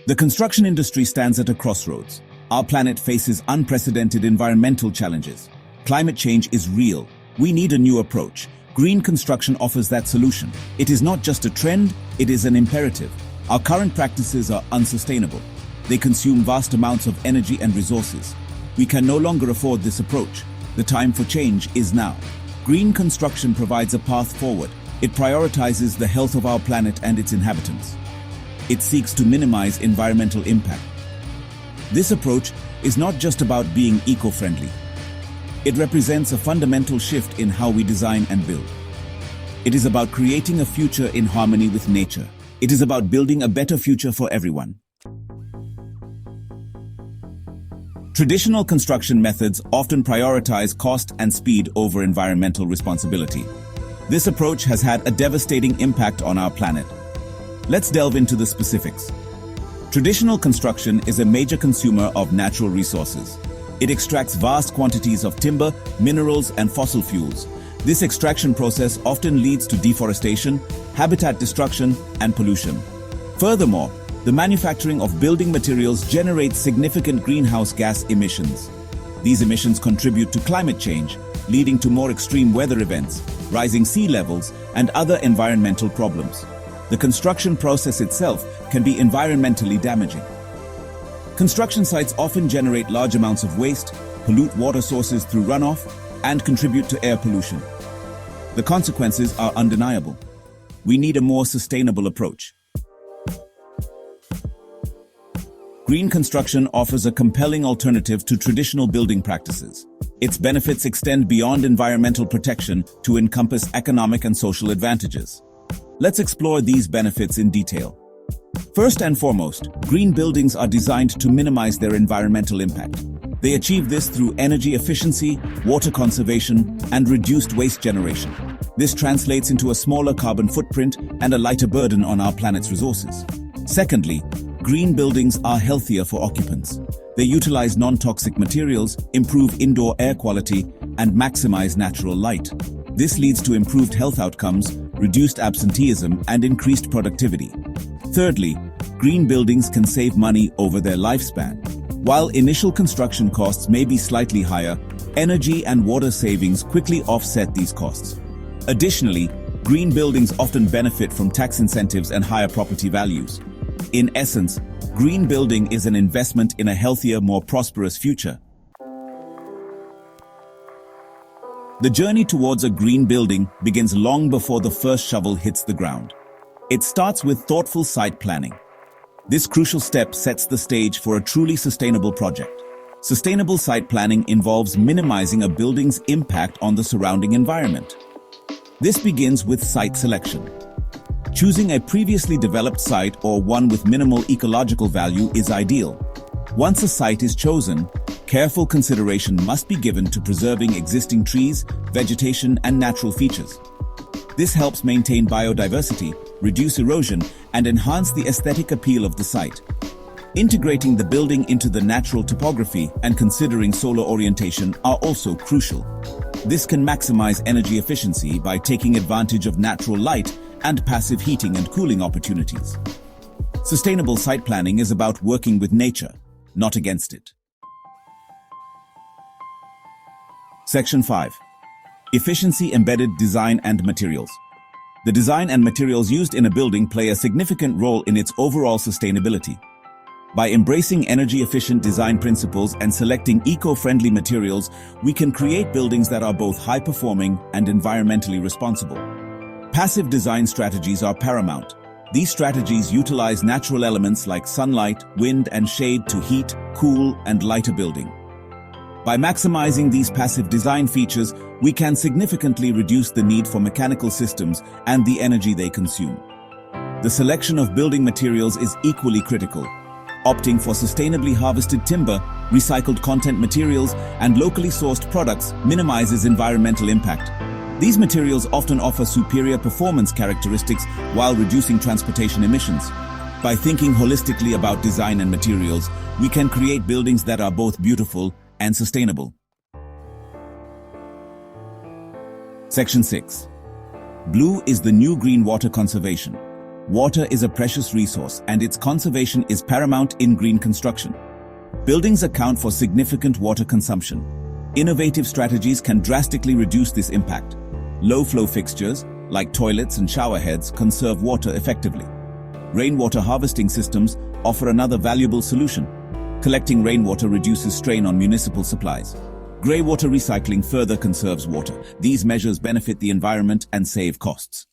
The construction industry stands at a crossroads. Our planet faces unprecedented environmental challenges. Climate change is real. We need a new approach. Green construction offers that solution. It is not just a trend, it is an imperative. Our current practices are unsustainable. They consume vast amounts of energy and resources. We can no longer afford this approach. The time for change is now. Green construction provides a path forward. It prioritizes the health of our planet and its inhabitants. It seeks to minimize environmental impact. This approach is not just about being eco-friendly. It represents a fundamental shift in how we design and build. It is about creating a future in harmony with nature. It is about building a better future for everyone. Traditional construction methods often prioritize cost and speed over environmental responsibility. This approach has had a devastating impact on our planet. Let's delve into the specifics. Traditional construction is a major consumer of natural resources. It extracts vast quantities of timber, minerals, and fossil fuels. This extraction process often leads to deforestation, habitat destruction, and pollution. Furthermore, the manufacturing of building materials generates significant greenhouse gas emissions. These emissions contribute to climate change, leading to more extreme weather events, rising sea levels, and other environmental problems. The construction process itself can be environmentally damaging. Construction sites often generate large amounts of waste, pollute water sources through runoff, and contribute to air pollution. The consequences are undeniable. We need a more sustainable approach. Green construction offers a compelling alternative to traditional building practices. Its benefits extend beyond environmental protection to encompass economic and social advantages. Let's explore these benefits in detail. First and foremost, green buildings are designed to minimize their environmental impact. They achieve this through energy efficiency, water conservation, and reduced waste generation. This translates into a smaller carbon footprint and a lighter burden on our planet's resources. Secondly, green buildings are healthier for occupants. They utilize non-toxic materials, improve indoor air quality, and maximize natural light. This leads to improved health outcomes, reduced absenteeism, and increased productivity. Thirdly, green buildings can save money over their lifespan. While initial construction costs may be slightly higher, energy and water savings quickly offset these costs. Additionally, green buildings often benefit from tax incentives and higher property values. In essence, green building is an investment in a healthier, more prosperous future. The journey towards a green building begins long before the first shovel hits the ground. It starts with thoughtful site planning. This crucial step sets the stage for a truly sustainable project. Sustainable site planning involves minimizing a building's impact on the surrounding environment. This begins with site selection. Choosing a previously developed site or one with minimal ecological value is ideal. Once a site is chosen, careful consideration must be given to preserving existing trees, vegetation, and natural features. This helps maintain biodiversity, reduce erosion, and enhance the aesthetic appeal of the site. Integrating the building into the natural topography and considering solar orientation are also crucial. This can maximize energy efficiency by taking advantage of natural light and passive heating and cooling opportunities. Sustainable site planning is about working with nature, not against it. Section 5. Efficiency Embedded Design and Materials. The design and materials used in a building play a significant role in its overall sustainability. By embracing energy-efficient design principles and selecting eco-friendly materials, we can create buildings that are both high-performing and environmentally responsible. Passive design strategies are paramount. These strategies utilize natural elements like sunlight, wind, and shade to heat, cool, and light a building. By maximizing these passive design features, we can significantly reduce the need for mechanical systems and the energy they consume. The selection of building materials is equally critical. Opting for sustainably harvested timber, recycled content materials, and locally sourced products minimizes environmental impact. These materials often offer superior performance characteristics while reducing transportation emissions. By thinking holistically about design and materials, we can create buildings that are both beautiful and sustainable. Section 6. Blue is the new green water conservation. Water is a precious resource and its conservation is paramount in green construction. Buildings account for significant water consumption. Innovative strategies can drastically reduce this impact. Low-flow fixtures, like toilets and shower heads, conserve water effectively. Rainwater harvesting systems offer another valuable solution. Collecting rainwater reduces strain on municipal supplies. Greywater recycling further conserves water. These measures benefit the environment and save costs.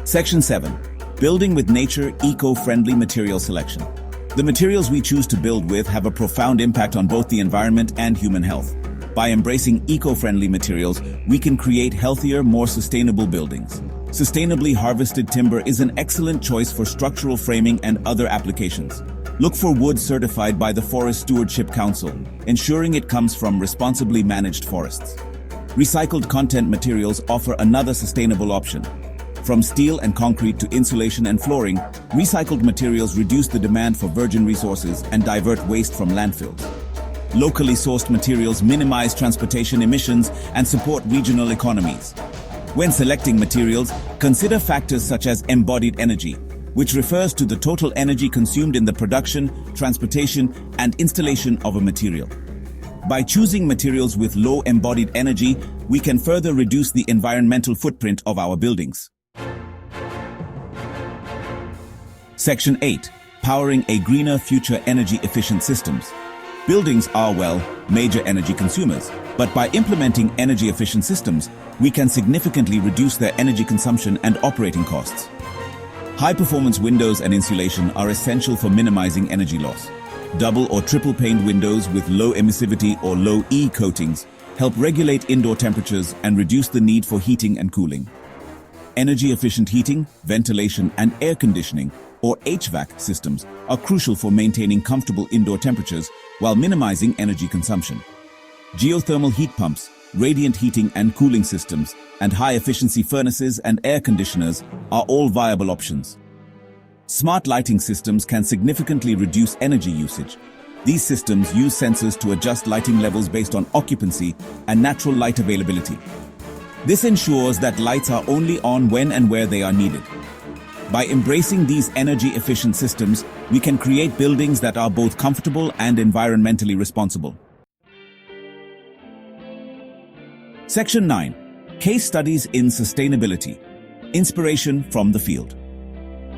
Section 7. Building with nature, eco-friendly material selection. The materials we choose to build with have a profound impact on both the environment and human health. By embracing eco-friendly materials, we can create healthier, more sustainable buildings. Sustainably harvested timber is an excellent choice for structural framing and other applications. Look for wood certified by the Forest Stewardship Council, ensuring it comes from responsibly managed forests. Recycled content materials offer another sustainable option. From steel and concrete to insulation and flooring, recycled materials reduce the demand for virgin resources and divert waste from landfills. Locally sourced materials minimize transportation emissions and support regional economies. When selecting materials, consider factors such as embodied energy, which refers to the total energy consumed in the production, transportation, and installation of a material. By choosing materials with low embodied energy, we can further reduce the environmental footprint of our buildings. Section 8. Powering a greener future energy-efficient systems. Buildings are, major energy consumers, but by implementing energy-efficient systems, we can significantly reduce their energy consumption and operating costs. High-performance windows and insulation are essential for minimizing energy loss. Double or triple-paned windows with low emissivity or low E coatings help regulate indoor temperatures and reduce the need for heating and cooling. Energy-efficient heating, ventilation, and air conditioning, or HVAC systems, are crucial for maintaining comfortable indoor temperatures while minimizing energy consumption. Geothermal heat pumps, radiant heating and cooling systems, and high-efficiency furnaces and air conditioners are all viable options. Smart lighting systems can significantly reduce energy usage. These systems use sensors to adjust lighting levels based on occupancy and natural light availability. This ensures that lights are only on when and where they are needed. By embracing these energy-efficient systems, we can create buildings that are both comfortable and environmentally responsible. Section 9. Case Studies in Sustainability. Inspiration from the field.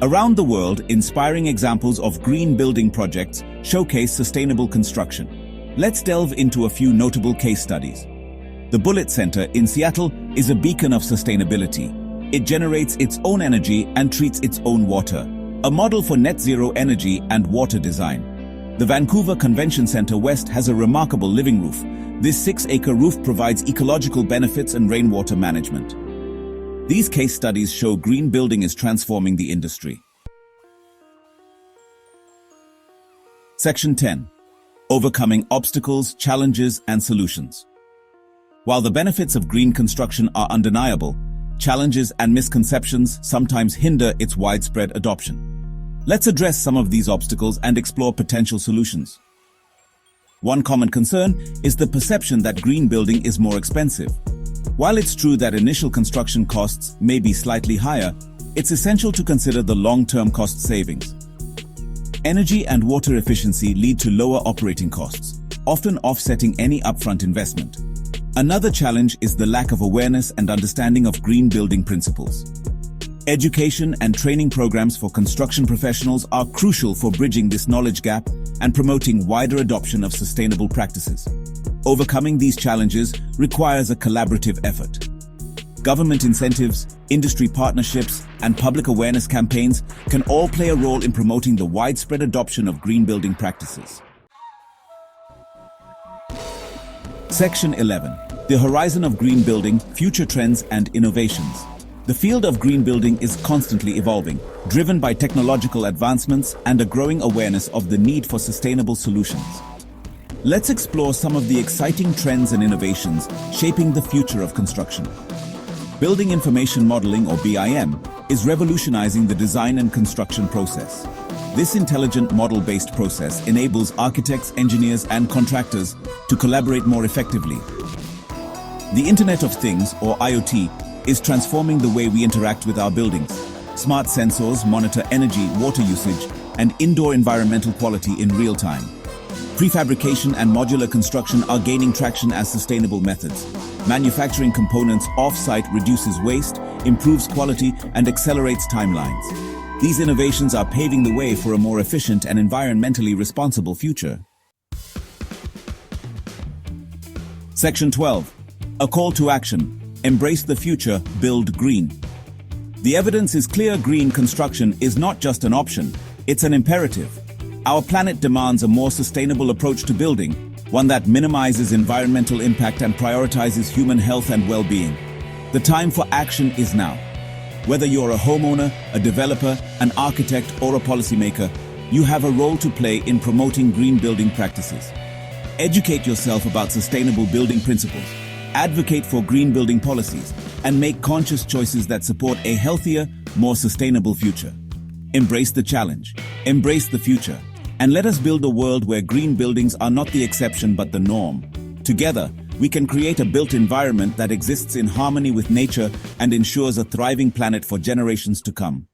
Around the world, inspiring examples of green building projects showcase sustainable construction. Let's delve into a few notable case studies. The Bullitt Center in Seattle is a beacon of sustainability. It generates its own energy and treats its own water, a model for net zero energy and water design. The Vancouver Convention Center West has a remarkable living roof. This 6-acre roof provides ecological benefits and rainwater management. These case studies show green building is transforming the industry. Section 10. Overcoming obstacles, challenges, and solutions. While the benefits of green construction are undeniable, challenges and misconceptions sometimes hinder its widespread adoption. Let's address some of these obstacles and explore potential solutions. One common concern is the perception that green building is more expensive. While it's true that initial construction costs may be slightly higher, it's essential to consider the long-term cost savings. Energy and water efficiency lead to lower operating costs, often offsetting any upfront investment. Another challenge is the lack of awareness and understanding of green building principles. Education and training programs for construction professionals are crucial for bridging this knowledge gap and promoting wider adoption of sustainable practices. Overcoming these challenges requires a collaborative effort. Government incentives, industry partnerships, and public awareness campaigns can all play a role in promoting the widespread adoption of green building practices. Section 11. The Horizon of Green Building, Future Trends and Innovations. The field of green building is constantly evolving, driven by technological advancements and a growing awareness of the need for sustainable solutions. Let's explore some of the exciting trends and innovations shaping the future of construction. Building Information Modeling, or BIM, is revolutionizing the design and construction process. This intelligent model-based process enables architects, engineers, and contractors to collaborate more effectively. The Internet of Things, or IoT, is transforming the way we interact with our buildings. Smart sensors monitor energy, water usage, and indoor environmental quality in real time. Prefabrication and modular construction are gaining traction as sustainable methods. Manufacturing components off-site reduces waste, improves quality, and accelerates timelines. These innovations are paving the way for a more efficient and environmentally responsible future. Section 12. A call to action. Embrace the future, build green. The evidence is clear: green construction is not just an option, it's an imperative. Our planet demands a more sustainable approach to building, one that minimizes environmental impact and prioritizes human health and well-being. The time for action is now. Whether you're a homeowner, a developer, an architect, or a policymaker, you have a role to play in promoting green building practices. Educate yourself about sustainable building principles, advocate for green building policies, and make conscious choices that support a healthier, more sustainable future. Embrace the challenge, embrace the future, and let us build a world where green buildings are not the exception but the norm. Together, we can create a built environment that exists in harmony with nature and ensures a thriving planet for generations to come.